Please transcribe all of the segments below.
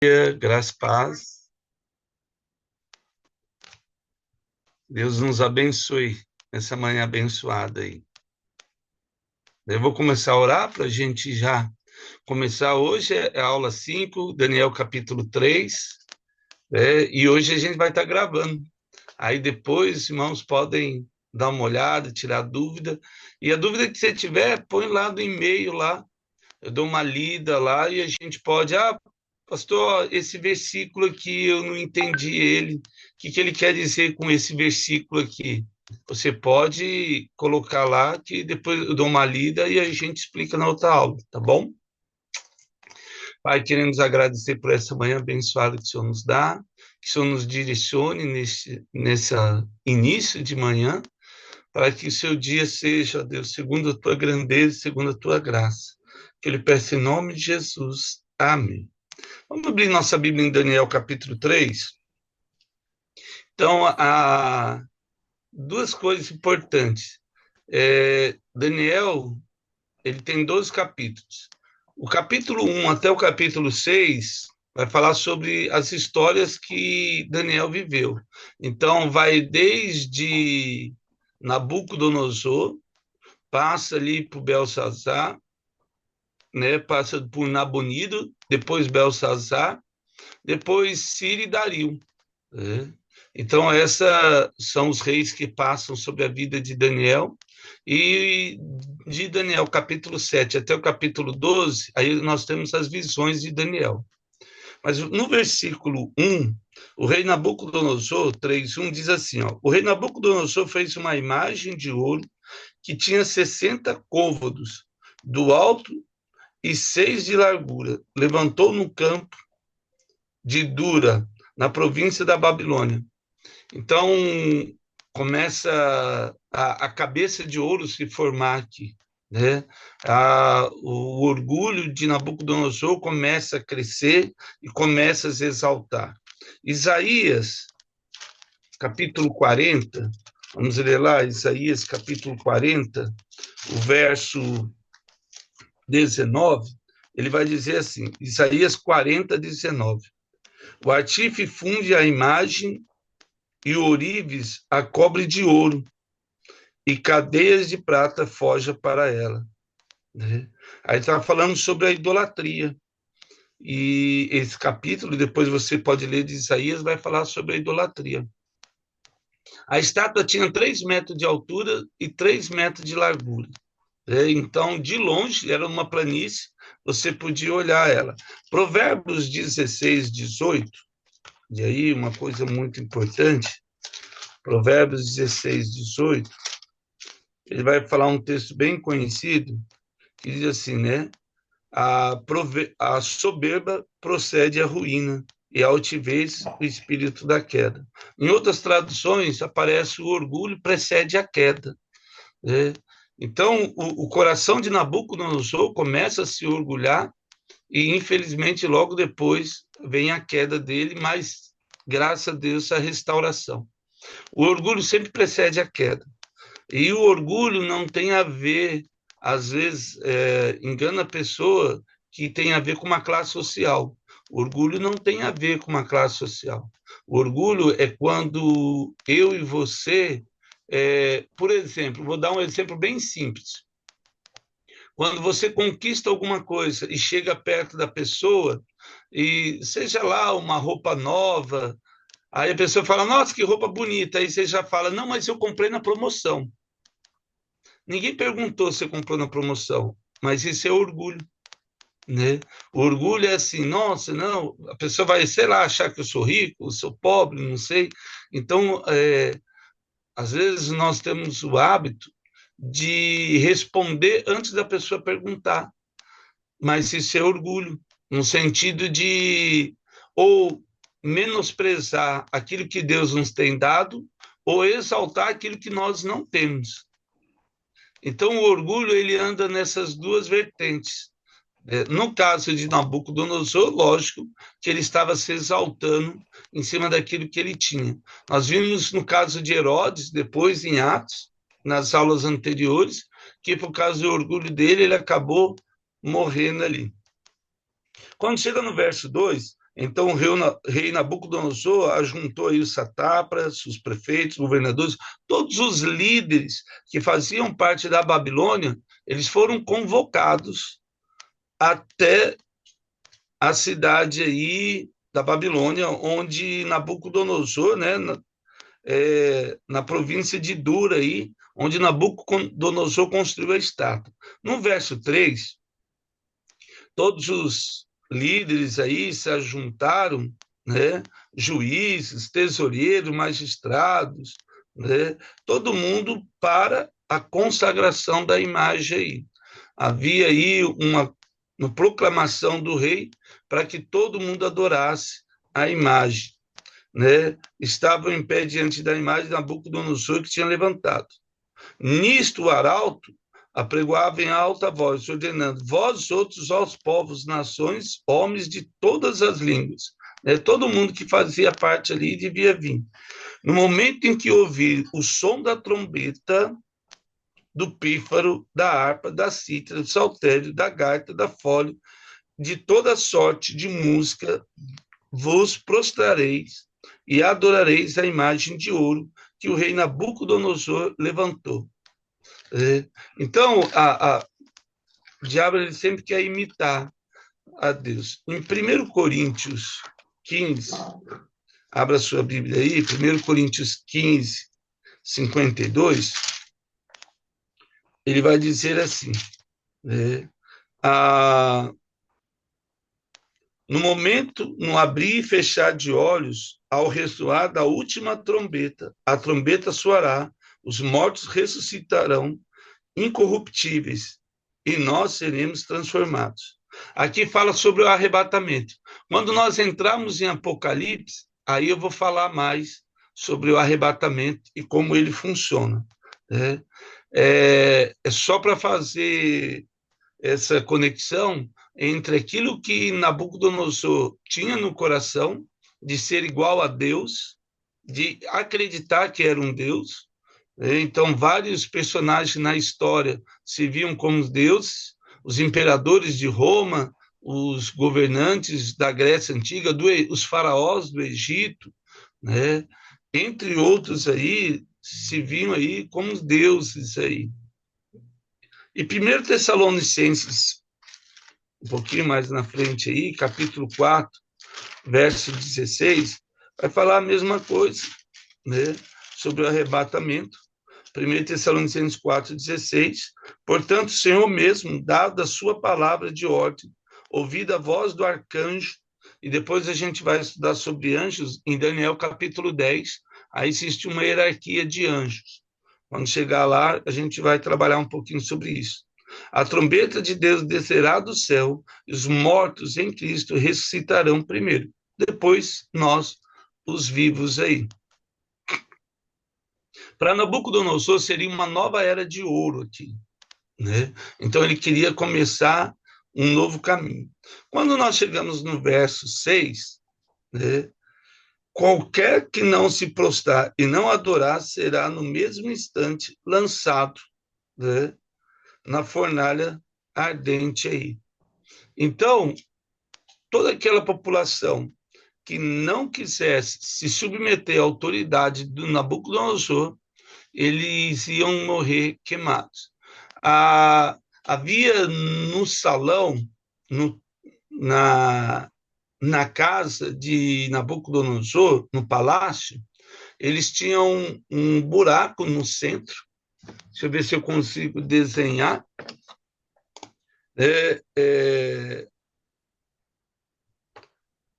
Dia, graça e paz. Deus nos abençoe nessa manhã abençoada aí. Eu vou começar a orar para a gente já começar. Hoje é a aula 5, Daniel capítulo 3, né? E hoje a gente vai estar gravando. Aí depois, os irmãos podem dar uma olhada, tirar dúvida. E a dúvida que você tiver, põe lá no e-mail lá. Eu dou uma lida lá e a gente pode, pastor, esse versículo aqui eu não entendi ele. O que que ele quer dizer com esse versículo aqui? Você pode colocar lá que depois eu dou uma lida e a gente explica na outra aula, tá bom? Pai, queremos agradecer por essa manhã abençoada que o Senhor nos dá, que o Senhor nos direcione nesse início de manhã, para que o seu dia seja, Deus, segundo a tua grandeza, segundo a tua graça. Que ele peça em nome de Jesus. Amém. Vamos abrir nossa Bíblia em Daniel capítulo 3. Então, há duas coisas importantes. Daniel, ele tem 12 capítulos. O capítulo 1 até o capítulo 6 vai falar sobre as histórias que Daniel viveu. Então, vai desde Nabucodonosor, passa ali por Belsazar, né? Passa por Nabonido, depois Belsazar, depois Ciro e Dario, né? Então, esses são os reis que passam sobre a vida de Daniel. E de Daniel, capítulo 7 até o capítulo 12, aí nós temos as visões de Daniel. Mas no versículo 1, o rei Nabucodonosor, 3:1, diz assim, ó, o rei Nabucodonosor fez uma imagem de ouro que tinha 60 côvados do alto e 6 de largura. Levantou no campo de Dura, na província da Babilônia. Então, começa a cabeça de ouro se formar aqui, né? O orgulho de Nabucodonosor começa a crescer e começa a se exaltar. Isaías, capítulo 40, vamos ler lá, Isaías, capítulo 40, o verso 19, ele vai dizer assim, Isaías 40, 19, o artífice funde a imagem e o ourives a cobre de ouro, e cadeias de prata forja para ela. Né? Aí está falando sobre a idolatria. E esse capítulo, depois você pode ler de Isaías, vai falar sobre a idolatria. A estátua tinha 3 metros de altura e 3 metros de largura. Né? Então, de longe, era uma planície, você podia olhar ela. Provérbios 16, 18, e aí uma coisa muito importante, Provérbios 16, 18, ele vai falar um texto bem conhecido, que diz assim, né? A soberba procede à ruína, e a altivez, o espírito da queda. Em outras traduções, aparece o orgulho precede a queda. Né? Então, o coração de Nabucodonosor começa a se orgulhar, e infelizmente logo depois vem a queda dele, mas graças a Deus a restauração. O orgulho sempre precede a queda. E o orgulho não tem a ver, às vezes, engana a pessoa que tem a ver com uma classe social. O orgulho não tem a ver com uma classe social. O orgulho é quando eu e você, por exemplo, vou dar um exemplo bem simples. Quando você conquista alguma coisa e chega perto da pessoa, e seja lá uma roupa nova, aí a pessoa fala, nossa, que roupa bonita. Aí você já fala, não, mas eu comprei na promoção. Ninguém perguntou se comprou na promoção, mas isso é orgulho, né? O orgulho é assim, nossa, não, a pessoa vai, sei lá, achar que eu sou rico, eu sou pobre, não sei. Então, às vezes nós temos o hábito de responder antes da pessoa perguntar, mas isso é orgulho, no sentido de ou menosprezar aquilo que Deus nos tem dado, ou exaltar aquilo que nós não temos. Então, o orgulho ele anda nessas duas vertentes. No caso de Nabucodonosor, lógico que ele estava se exaltando em cima daquilo que ele tinha. Nós vimos no caso de Herodes, depois em Atos, nas aulas anteriores, que por causa do orgulho dele, ele acabou morrendo ali. Quando chega no verso 2, Então, o rei Nabucodonosor ajuntou aí os satrapas, os prefeitos, governadores, todos os líderes que faziam parte da Babilônia, eles foram convocados até a cidade aí da Babilônia, onde Nabucodonosor, né, na província de Dura, aí, onde Nabucodonosor construiu a estátua. No verso 3, todos os líderes aí se ajuntaram, né, juízes, tesoureiros, magistrados, né, todo mundo para a consagração da imagem aí. Havia aí uma proclamação do rei para que todo mundo adorasse a imagem, né? Estavam em pé diante da imagem de Nabucodonosor que tinha levantado. Nisto o arauto apregoava em alta voz, ordenando: vós outros aos povos, nações, homens de todas as línguas. Né? Todo mundo que fazia parte ali devia vir. No momento em que ouvir o som da trombeta, do pífaro, da harpa, da cítara, do saltério, da gaita, da fole, de toda sorte de música, vos prostrareis e adorareis a imagem de ouro que o rei Nabucodonosor levantou. Então, o diabo ele sempre quer imitar a Deus. Em 1 Coríntios 15, abra sua Bíblia aí, 1 Coríntios 15, 52, ele vai dizer assim, né? No momento, no abrir e fechar de olhos, ao ressoar da última trombeta, a trombeta soará, os mortos ressuscitarão incorruptíveis e nós seremos transformados. Aqui fala sobre o arrebatamento. Quando nós entrarmos em Apocalipse, aí eu vou falar mais sobre o arrebatamento e como ele funciona. Né? É só para fazer essa conexão entre aquilo que Nabucodonosor tinha no coração, de ser igual a Deus, de acreditar que era um Deus. Então, vários personagens na história se viam como deuses, os imperadores de Roma, os governantes da Grécia Antiga, os faraós do Egito, né? Entre outros aí, se viam aí como deuses aí. E 1 Tessalonicenses, um pouquinho mais na frente aí, capítulo 4, verso 16, vai falar a mesma coisa, né? Sobre o arrebatamento. 1 Tessalonicenses 4,16, portanto, o Senhor mesmo, dado a sua palavra de ordem, ouvida a voz do arcanjo, e depois a gente vai estudar sobre anjos em Daniel capítulo 10, aí existe uma hierarquia de anjos. Quando chegar lá, a gente vai trabalhar um pouquinho sobre isso. A trombeta de Deus descerá do céu, e os mortos em Cristo ressuscitarão primeiro. Depois, nós, os vivos aí. Para Nabucodonosor seria uma nova era de ouro aqui, né? Então ele queria começar um novo caminho. Quando nós chegamos no verso 6, né, qualquer que não se prostrar e não adorar será no mesmo instante lançado, né, na fornalha ardente aí. Então, toda aquela população que não quisesse se submeter à autoridade do Nabucodonosor, eles iam morrer queimados. Havia no salão, na casa de Nabucodonosor, no palácio, eles tinham um buraco no centro. Deixa eu ver se eu consigo desenhar.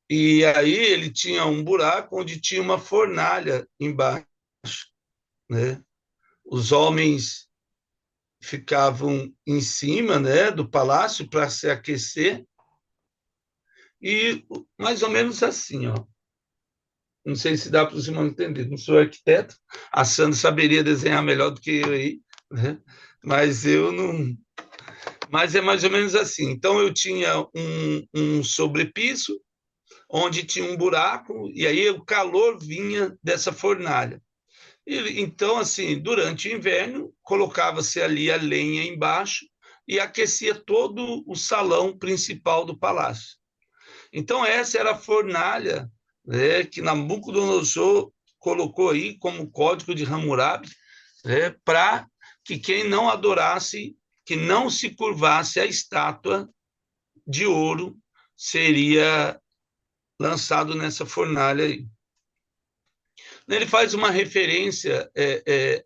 E aí ele tinha um buraco onde tinha uma fornalha embaixo, né? Os homens ficavam em cima, né, do palácio para se aquecer, e mais ou menos assim, ó. Não sei se dá para os irmãos entender, não sou arquiteto, a Sandra saberia desenhar melhor do que eu aí, né? Mas eu não... Mas é mais ou menos assim. Então eu tinha um sobrepiso, onde tinha um buraco, e aí o calor vinha dessa fornalha. Então, assim, durante o inverno, colocava-se ali a lenha embaixo e aquecia todo o salão principal do palácio. Então, essa era a fornalha, né, que Nabucodonosor colocou aí como código de Hammurabi, né, para que quem não adorasse, que não se curvasse à estátua de ouro, seria lançado nessa fornalha aí. Ele faz uma referência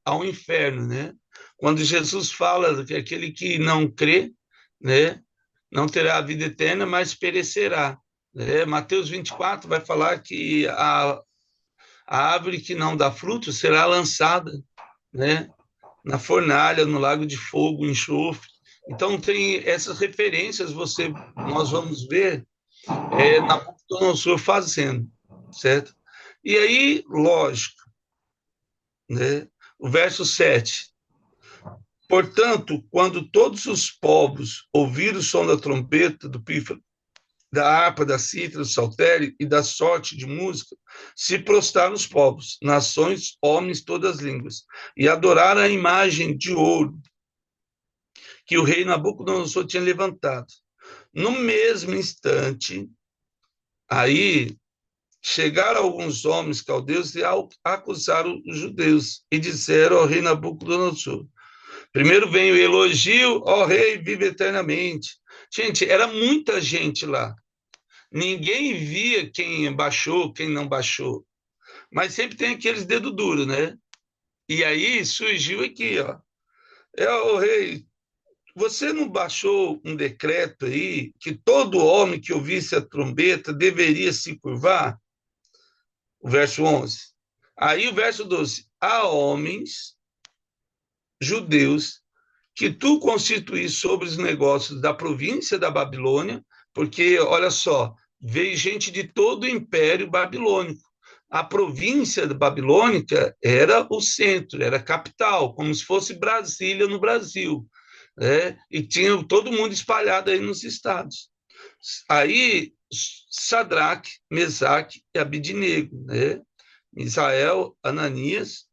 ao inferno, né? Quando Jesus fala que aquele que não crê, né, não terá a vida eterna, mas perecerá. Né? Mateus 24 vai falar que a árvore que não dá fruto será lançada, né, na fornalha, no lago de fogo, enxofre. Então, tem essas referências, nós vamos ver Nabucodonosor fazendo, certo? E aí, lógico, né? O verso 7. Portanto, quando todos os povos ouviram o som da trombeta, do pífaro, da harpa, da cítara, do saltério e da sorte de música, se prostraram os povos, nações, homens, todas as línguas, e adoraram a imagem de ouro que o rei Nabucodonosor tinha levantado. No mesmo instante, aí chegaram alguns homens caldeus e acusaram os judeus e disseram ao rei Nabucodonosor: primeiro vem o elogio, ó rei, vive eternamente. Gente, era muita gente lá. Ninguém via quem baixou, quem não baixou. Mas sempre tem aqueles dedo duro, né? E aí surgiu aqui, ó. O rei, você não baixou um decreto aí que todo homem que ouvisse a trombeta deveria se curvar? O verso 11. Aí o verso 12. Há homens judeus que tu constituís sobre os negócios da província da Babilônia, porque, olha só, veio gente de todo o Império Babilônico. A província babilônica era o centro, era a capital, como se fosse Brasília no Brasil, né? E tinha todo mundo espalhado aí nos estados. Aí, Sadraque, Mesaque e Abidnego, né? Misael, Ananias.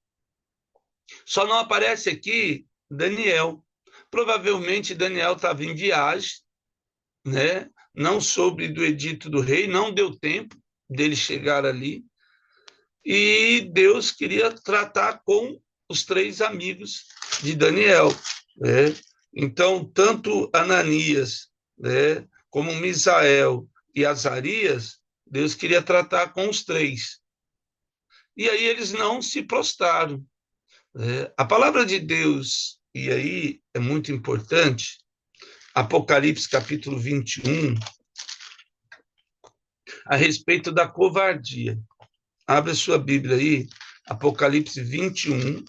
Só não aparece aqui Daniel. Provavelmente Daniel estava em viagem, né? Não soube do edito do rei, não deu tempo dele chegar ali. E Deus queria tratar com os três amigos de Daniel, né? Então, tanto Ananias, né, como Misael e Azarias, Deus queria tratar com os três. E aí eles não se prostraram. A palavra de Deus, e aí é muito importante, Apocalipse capítulo 21, a respeito da covardia. Abre a sua Bíblia aí, Apocalipse 21,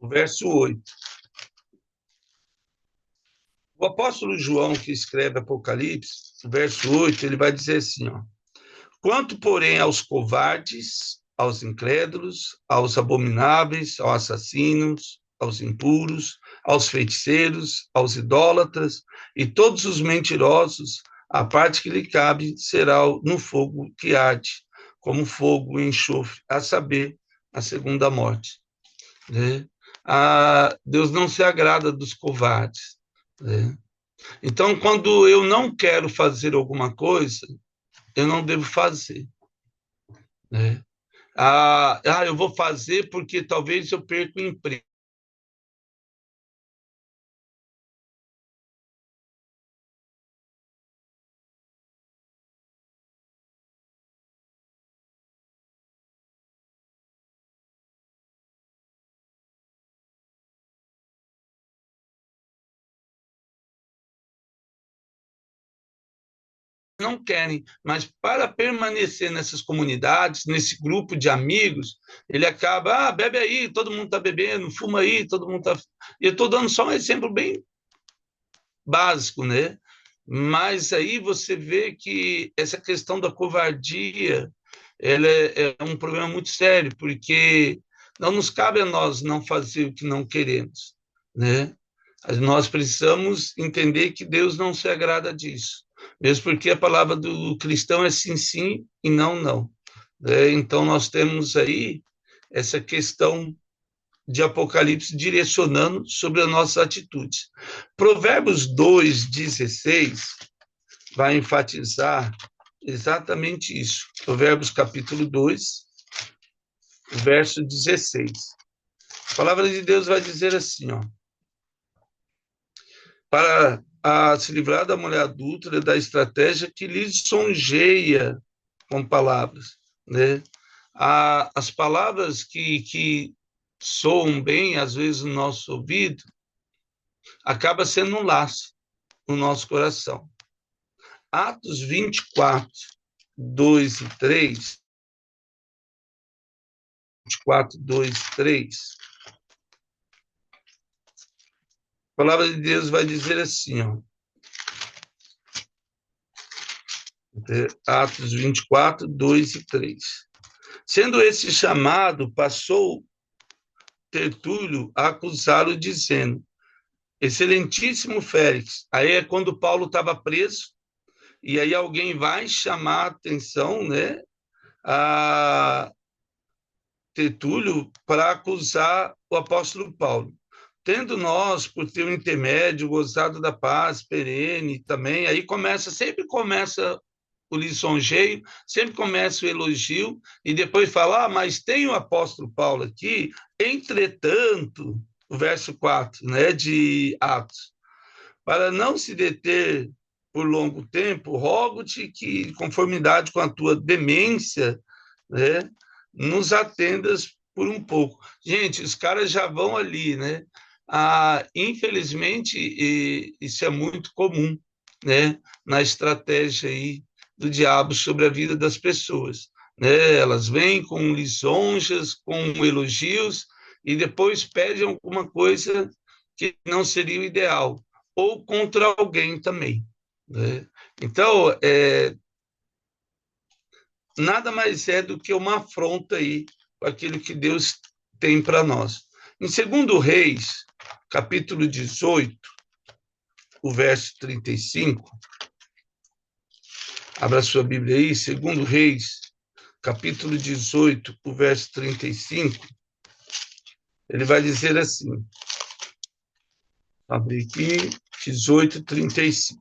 o verso 8. O apóstolo João, que escreve Apocalipse, o verso 8, ele vai dizer assim, ó: quanto, porém, aos covardes, aos incrédulos, aos abomináveis, aos assassinos, aos impuros, aos feiticeiros, aos idólatras e todos os mentirosos, a parte que lhe cabe será no fogo que arde, como fogo e enxofre, a saber, a segunda morte. Né? Deus não se agrada dos covardes. Né? Então, quando eu não quero fazer alguma coisa, eu não devo fazer. Né? Eu vou fazer porque talvez eu perca o emprego. Não querem, mas para permanecer nessas comunidades, nesse grupo de amigos, ele acaba, bebe aí, todo mundo está bebendo, fuma aí, todo mundo está... E eu estou dando só um exemplo bem básico, né? Mas aí você vê que essa questão da covardia, ela é um problema muito sério, porque não nos cabe a nós não fazer o que não queremos, né? Nós precisamos entender que Deus não se agrada disso, mesmo porque a palavra do cristão é sim, sim e não, não. Né? Então, nós temos aí essa questão de Apocalipse direcionando sobre as nossas atitudes. Provérbios 2:16 vai enfatizar exatamente isso. Provérbios capítulo 2, verso 16. A palavra de Deus vai dizer assim, ó: para se livrar da mulher adúltera, da estratégia que lisonjeia com palavras, né? As palavras que soam bem, às vezes, no nosso ouvido, acaba sendo um laço no nosso coração. Atos 24, 2 e 3, 24, 2 e 3, a palavra de Deus vai dizer assim, ó, Atos 24, 2 e 3. Sendo esse chamado, passou Tertúlio a acusá-lo, dizendo: Excelentíssimo Félix. Aí é quando Paulo estava preso, e aí alguém vai chamar a atenção, né, a Tertúlio para acusar o apóstolo Paulo. Tendo nós, por ter um intermédio, gozado da paz perene também, aí sempre começa o lisonjeio, sempre começa o elogio, e depois fala, mas tem o apóstolo Paulo aqui, entretanto, o verso 4, né, de Atos, para não se deter por longo tempo, rogo-te que, conformidade com a tua demência, né, nos atendas por um pouco. Gente, os caras já vão ali, né? Infelizmente, isso é muito comum, né, na estratégia aí do diabo sobre a vida das pessoas, né? Elas vêm com lisonjas, com elogios, e depois pedem alguma coisa que não seria o ideal, ou contra alguém também, né? Então, nada mais é do que uma afronta aí com aquilo que Deus tem para nós. Em 2 Reis, capítulo 18, o verso 35, abra sua Bíblia aí, 2 Reis, capítulo 18, o verso 35, ele vai dizer assim, abre aqui, 18, 35,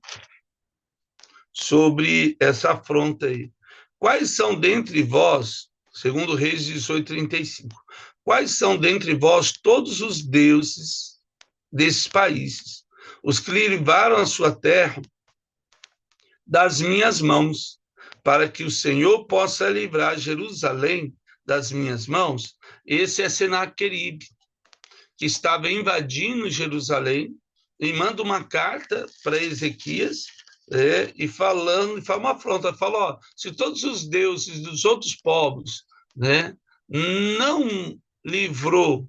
sobre essa afronta aí. Quais são dentre vós, 2 Reis 18, 35, quais são dentre vós todos os deuses desses países, os que livraram a sua terra das minhas mãos, para que o Senhor possa livrar Jerusalém das minhas mãos? Esse é Senaqueribe, que estava invadindo Jerusalém, e manda uma carta para Ezequias, e fala uma afronta, fala, se todos os deuses dos outros povos, né, não livrou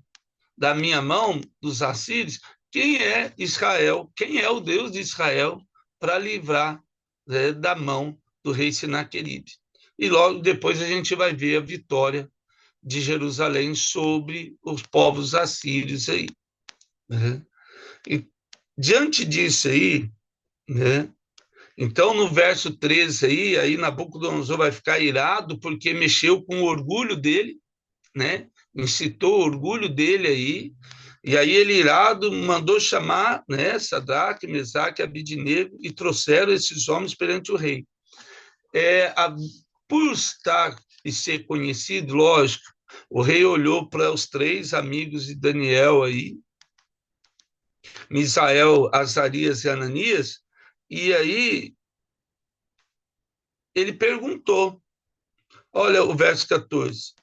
da minha mão, dos assírios, quem é Israel? Quem é o Deus de Israel para livrar, né, da mão do rei Senaqueribe? E logo depois a gente vai ver a vitória de Jerusalém sobre os povos assírios aí, né? E diante disso aí, né? Então, no verso 13 aí Nabucodonosor vai ficar irado porque mexeu com o orgulho dele, né? Incitou o orgulho dele aí, e aí ele, irado, mandou chamar, né, Sadraque, Mesaque e Abidnego, e trouxeram esses homens perante o rei. Por estar e ser conhecido, lógico, o rei olhou para os três amigos de Daniel aí, Misael, Azarias e Ananias, e aí ele perguntou, olha o verso 14,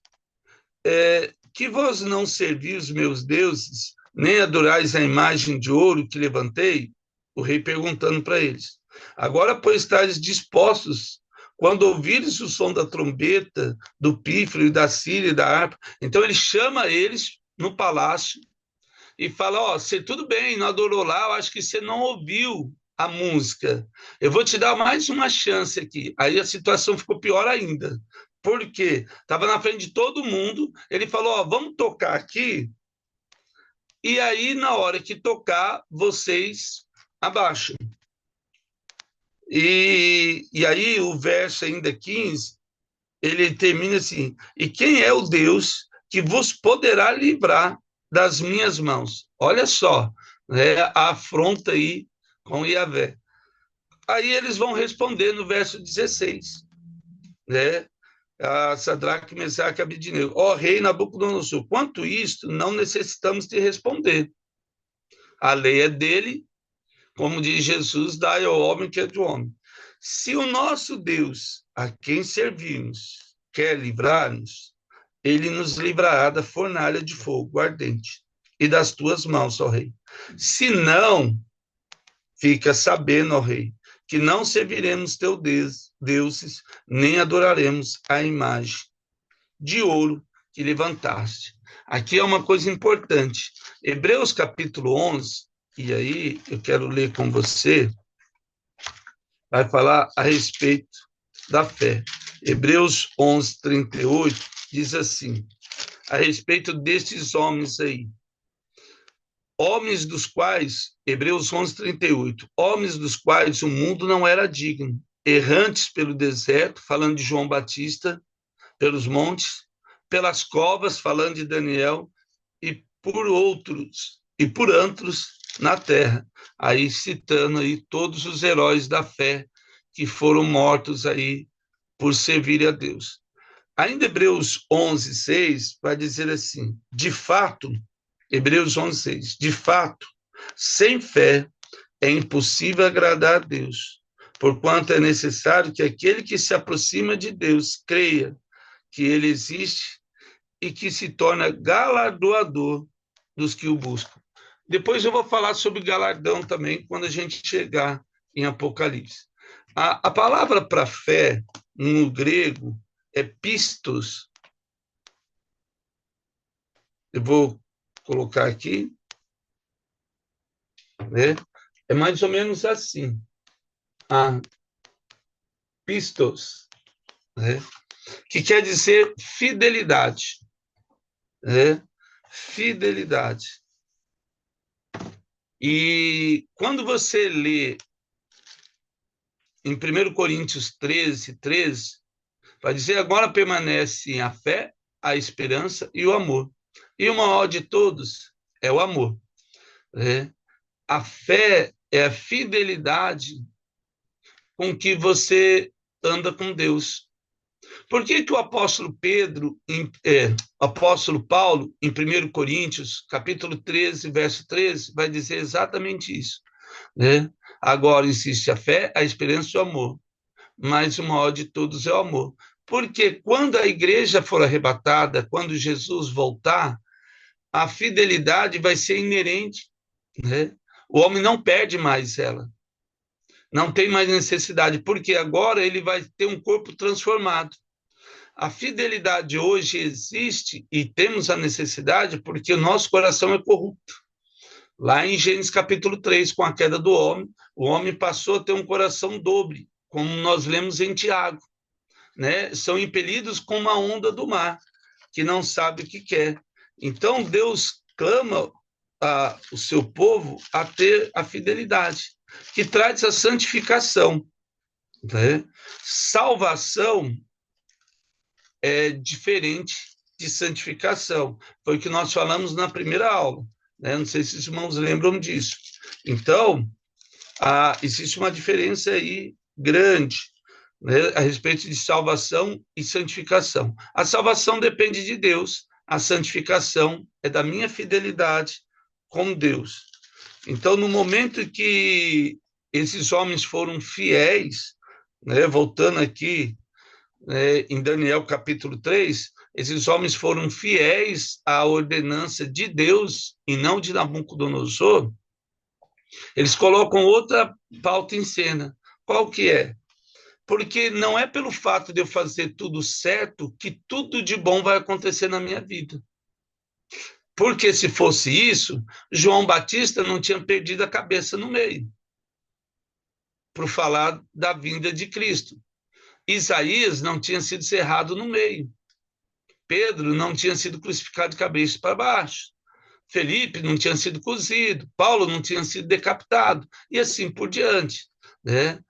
que vós não servis os meus deuses, nem adorais a imagem de ouro que levantei? O rei perguntando para eles. Agora, pois, estáis dispostos, quando ouvires o som da trombeta, do pífaro, da cília e da harpa. Então, ele chama eles no palácio e fala, se tudo bem, não adorou lá, eu acho que você não ouviu a música. Eu vou te dar mais uma chance aqui. Aí a situação ficou pior ainda. Por quê? Estava na frente de todo mundo, ele falou, vamos tocar aqui, e aí, na hora que tocar, vocês abaixam. E aí, o verso ainda 15, ele termina assim, e quem é o Deus que vos poderá livrar das minhas mãos. Olha só, né, a afronta aí com Yahvé. Aí eles vão responder no verso 16, né? A Sadraque, Mesaque e Abednego. Ó rei Nabucodonosor, quanto isto, não necessitamos te responder. A lei é dele, como diz Jesus, dai ao homem que é do homem. Se o nosso Deus, a quem servimos, quer livrar-nos, ele nos livrará da fornalha de fogo ardente e das tuas mãos, ó rei. Se não, fica sabendo, ó rei, que não serviremos teus deuses, nem adoraremos a imagem de ouro que levantaste. Aqui é uma coisa importante. Hebreus capítulo 11, e aí eu quero ler com você, vai falar a respeito da fé. Hebreus 11, 38, diz assim, a respeito destes homens aí. Homens dos quais, Hebreus 11, 38, homens dos quais o mundo não era digno, errantes pelo deserto, falando de João Batista, pelos montes, pelas covas, falando de Daniel, e por outros, e por antros na terra. Aí citando aí todos os heróis da fé que foram mortos aí por servir a Deus. Ainda Hebreus 11, 6 vai dizer assim, de fato, Hebreus 11, 6, de fato, sem fé é impossível agradar a Deus, porquanto é necessário que aquele que se aproxima de Deus creia que ele existe e que se torna galardoador dos que o buscam. Depois eu vou falar sobre galardão também, quando a gente chegar em Apocalipse. A palavra para fé, no grego, é pistos. Eu vou colocar aqui, né? É mais ou menos assim. Pistos, né? Que quer dizer fidelidade, né? Fidelidade. E quando você lê em 1 Coríntios 13, 13, vai dizer, agora permanecem a fé, a esperança e o amor. E o maior de todos é o amor, né? A fé é a fidelidade com que você anda com Deus. Por que que o apóstolo Paulo, em 1 Coríntios, capítulo 13, verso 13, vai dizer exatamente isso, né? Agora existe a fé, a esperança e o amor, mas o maior de todos é o amor. Porque quando a igreja for arrebatada, quando Jesus voltar, a fidelidade vai ser inerente, né? O homem não perde mais ela, não tem mais necessidade, porque agora ele vai ter um corpo transformado. A fidelidade hoje existe e temos a necessidade porque o nosso coração é corrupto. Lá em Gênesis capítulo 3, com a queda do homem, o homem passou a ter um coração dobre, como nós lemos em Tiago, né? São impelidos como a onda do mar, que não sabe o que quer. Então, Deus clama o seu povo a ter a fidelidade, que traz a santificação, né? Salvação é diferente de santificação. Foi o que nós falamos na primeira aula, né? Não sei se os irmãos lembram disso. Então, existe uma diferença aí grande, né, a respeito de salvação e santificação. A salvação depende de Deus, a santificação é da minha fidelidade com Deus. Então, no momento que esses homens foram fiéis, né, voltando aqui, né, em Daniel capítulo 3, esses homens foram fiéis à ordenança de Deus e não de Nabucodonosor, eles colocam outra pauta em cena. Qual que é? Porque não é pelo fato de eu fazer tudo certo que tudo de bom vai acontecer na minha vida. Porque se fosse isso, João Batista não tinha perdido a cabeça no meio, por falar da vinda de Cristo. Isaías não tinha sido cerrado no meio. Pedro não tinha sido crucificado de cabeça para baixo. Felipe não tinha sido cozido. Paulo não tinha sido decapitado. E assim por diante, né?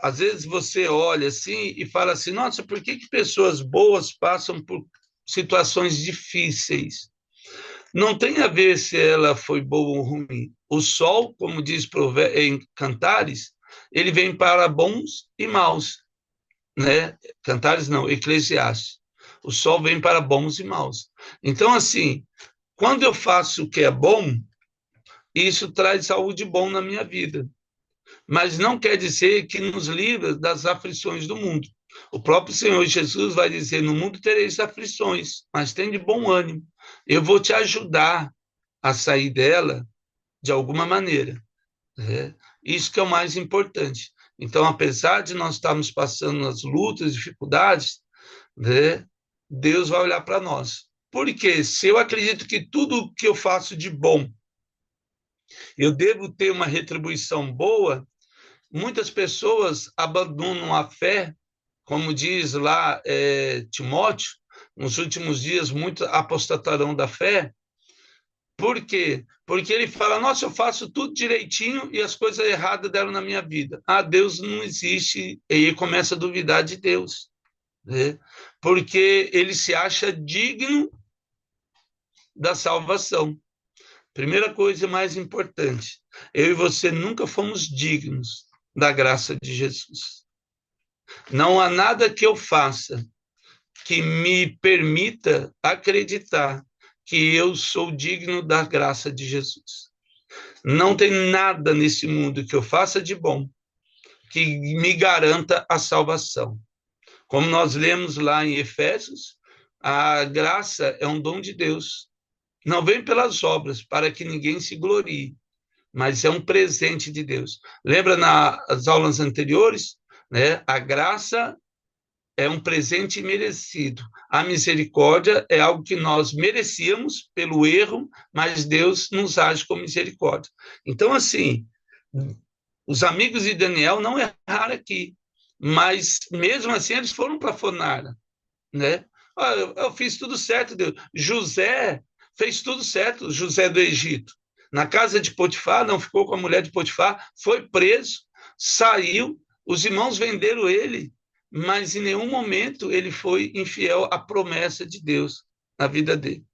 Às vezes você olha assim e fala assim, nossa, por que pessoas boas passam por situações difíceis? Não tem a ver se ela foi boa ou ruim. O sol, como diz em Cantares, ele vem para bons e maus, né? Cantares não, Eclesiastes. O sol vem para bons e maus. Então, assim, quando eu faço o que é bom, isso traz algo de bom na minha vida. Mas não quer dizer que nos livra das aflições do mundo. O próprio Senhor Jesus vai dizer: no mundo tereis aflições, mas tem de bom ânimo. Eu vou te ajudar a sair dela de alguma maneira. Né? Isso que é o mais importante. Então, apesar de nós estarmos passando as lutas, dificuldades, né, Deus vai olhar para nós. Porque se eu acredito que tudo que eu faço de bom, eu devo ter uma retribuição boa, muitas pessoas abandonam a fé, como diz lá Timóteo, nos últimos dias muitos apostatarão da fé. Por quê? Porque ele fala: nossa, eu faço tudo direitinho e as coisas erradas deram na minha vida. Ah, Deus não existe. E ele começa a duvidar de Deus, né? Porque ele se acha digno da salvação. Primeira coisa mais importante: eu e você nunca fomos dignos da graça de Jesus. Não há nada que eu faça que me permita acreditar que eu sou digno da graça de Jesus. Não tem nada nesse mundo que eu faça de bom que me garanta a salvação. Como nós lemos lá em Efésios, a graça é um dom de Deus. Não vem pelas obras, para que ninguém se glorie, mas é um presente de Deus. Lembra nas aulas anteriores, né? A graça é um presente merecido. A misericórdia é algo que nós merecíamos pelo erro, mas Deus nos age com misericórdia. Então, assim, os amigos de Daniel não erraram aqui, mas mesmo assim eles foram para a fornalha, né? Ah, eu fiz tudo certo, Deus. José fez tudo certo, José do Egito. Na casa de Potifar, não ficou com a mulher de Potifar, foi preso, saiu, os irmãos venderam ele, mas em nenhum momento ele foi infiel à promessa de Deus na vida dele.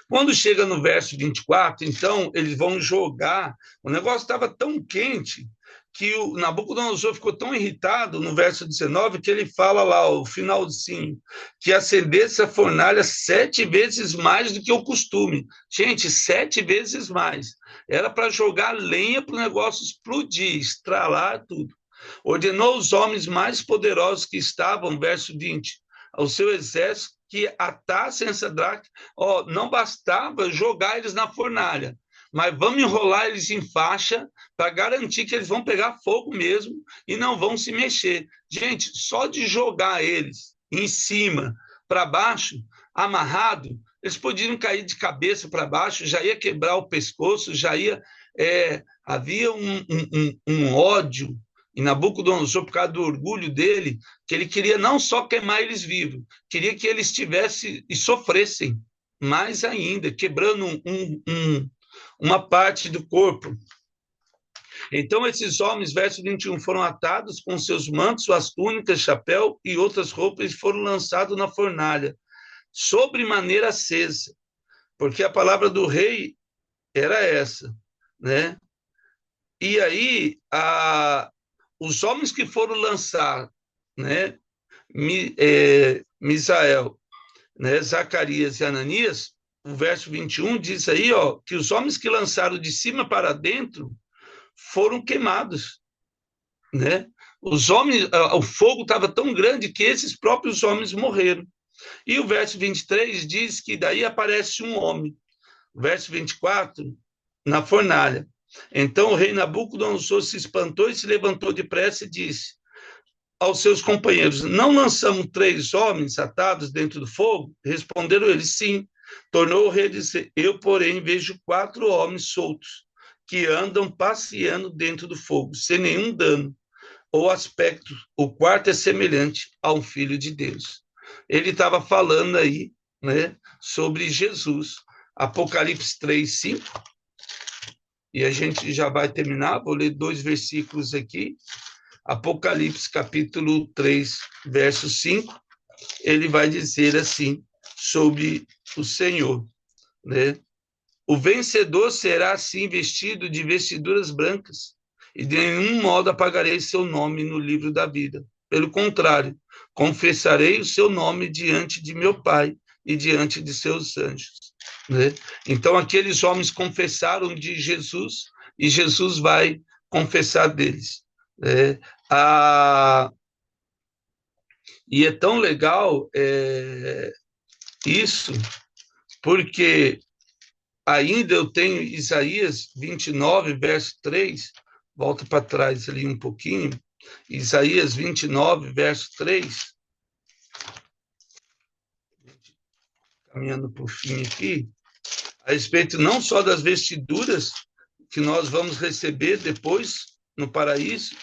Quando chega no verso 24, então, eles vão jogar. O negócio estava tão quente que o Nabucodonosor ficou tão irritado no verso 19 que ele fala lá, o finalzinho, que acendesse a fornalha 7 vezes mais do que o costume. Gente, 7 vezes mais. Era para jogar lenha para o negócio explodir, estralar tudo. Ordenou os homens mais poderosos que estavam, verso 20, ao seu exército, que atassem a Sadraque. Não bastava jogar eles na fornalha, mas vamos enrolar eles em faixa para garantir que eles vão pegar fogo mesmo e não vão se mexer. Gente, só de jogar eles em cima, para baixo, amarrado, eles podiam cair de cabeça para baixo, já ia quebrar o pescoço, já ia... havia um ódio em Nabucodonosor, por causa do orgulho dele, que ele queria não só queimar eles vivos, queria que eles tivessem e sofressem mais ainda, quebrando uma parte do corpo. Então, esses homens, verso 21, foram atados com seus mantos, suas túnicas, chapéu e outras roupas, e foram lançados na fornalha, sobre maneira acesa, porque a palavra do rei era essa, né? E aí, os homens que foram lançar, né, Misael, né, Zacarias e Ananias, o verso 21 diz aí, que os homens que lançaram de cima para dentro foram queimados, né? Os homens, o fogo estava tão grande que esses próprios homens morreram. E o verso 23 diz que daí aparece um homem. O verso 24, na fornalha. Então o rei Nabucodonosor se espantou e se levantou depressa e disse aos seus companheiros: não lançamos 3 homens atados dentro do fogo? Responderam eles: sim. Tornou o rei a dizer: eu, porém, vejo 4 homens soltos que andam passeando dentro do fogo, sem nenhum dano ou aspecto. O quarto é semelhante a um filho de Deus. Ele estava falando aí, né, sobre Jesus. Apocalipse 3, 5. E a gente já vai terminar, vou ler 2 versículos aqui. Apocalipse, capítulo 3, verso 5, ele vai dizer assim sobre o Senhor. né? O vencedor será assim vestido de vestiduras brancas, e de nenhum modo apagarei seu nome no livro da vida. Pelo contrário, confessarei o seu nome diante de meu Pai e diante de seus anjos, né? Então, aqueles homens confessaram de Jesus, e Jesus vai confessar deles, né? E é tão legal isso, porque ainda eu tenho Isaías 29, verso 3, volta para trás ali um pouquinho, Isaías 29, verso 3, caminhando por fim aqui, a respeito não só das vestiduras que nós vamos receber depois no paraíso,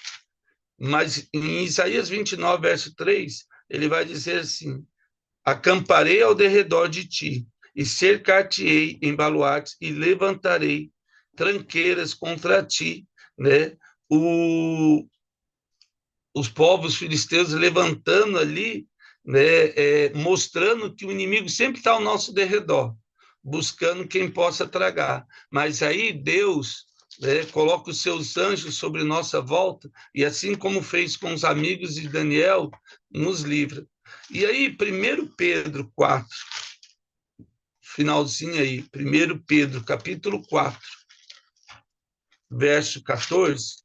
mas em Isaías 29, verso 3, ele vai dizer assim: acamparei ao derredor de ti, e cercar-te-ei em baluartes, e levantarei tranqueiras contra ti, né? O, os povos filisteus levantando ali, né? Mostrando que o inimigo sempre está ao nosso derredor, buscando quem possa tragar. Mas aí Deus, né, coloca os seus anjos sobre nossa volta, e assim como fez com os amigos de Daniel, nos livra. E aí, 1 Pedro 4, finalzinho aí, 1 Pedro, capítulo 4, verso 14,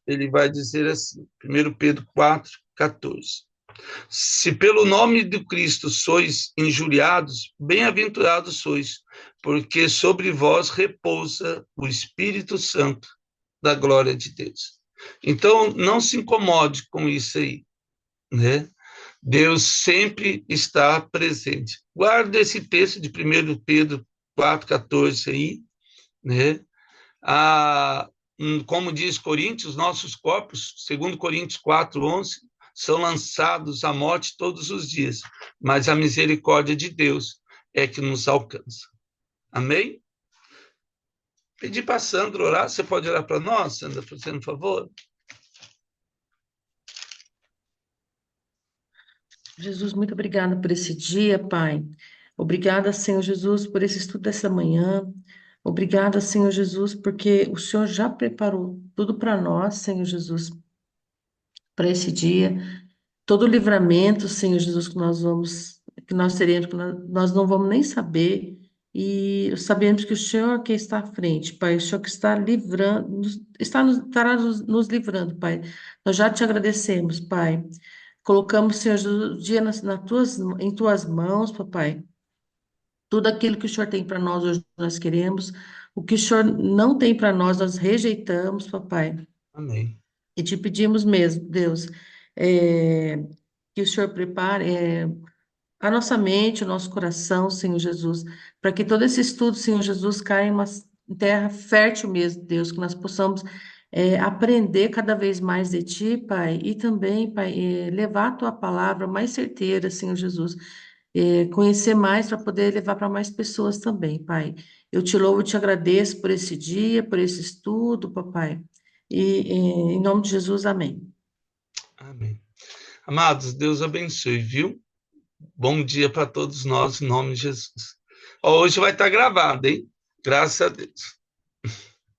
ele vai dizer assim, 1 Pedro 4, 14. Se pelo nome do Cristo sois injuriados, bem-aventurados sois, porque sobre vós repousa o Espírito Santo da glória de Deus. Então, não se incomode com isso aí, né? Deus sempre está presente. Guarda esse texto de 1 Pedro 4,14 aí, né? Como diz Coríntios, nossos corpos, segundo Coríntios 4,11, são lançados à morte todos os dias, mas a misericórdia de Deus é que nos alcança. Amém? Pedi para a Sandra orar, você pode orar para nós, Sandra, fazendo um favor? Jesus, muito obrigada por esse dia, Pai. Obrigada, Senhor Jesus, por esse estudo dessa manhã. Obrigada, Senhor Jesus, porque o Senhor já preparou tudo para nós, Senhor Jesus, para esse dia. Todo o livramento, Senhor Jesus, que nós teremos, que nós não vamos nem saber. E sabemos que o Senhor que está à frente, Pai, o Senhor que está livrando, estará nos livrando, Pai. Nós já te agradecemos, Pai. Colocamos, Senhor Jesus, o dia em tuas mãos, papai. Tudo aquilo que o Senhor tem para nós hoje nós queremos. O que o Senhor não tem para nós, nós rejeitamos, papai. Amém. E te pedimos mesmo, Deus, que o Senhor prepare a nossa mente, o nosso coração, Senhor Jesus, para que todo esse estudo, Senhor Jesus, caia em uma terra fértil mesmo, Deus, que nós possamos aprender cada vez mais de Ti, Pai, e também, Pai, levar a Tua palavra mais certeira, Senhor Jesus, conhecer mais para poder levar para mais pessoas também, Pai. Eu te louvo e te agradeço por esse dia, por esse estudo, papai. E em nome de Jesus, amém. Amém. Amados, Deus abençoe, viu? Bom dia para todos nós, em nome de Jesus. Hoje vai estar gravado, hein? Graças a Deus.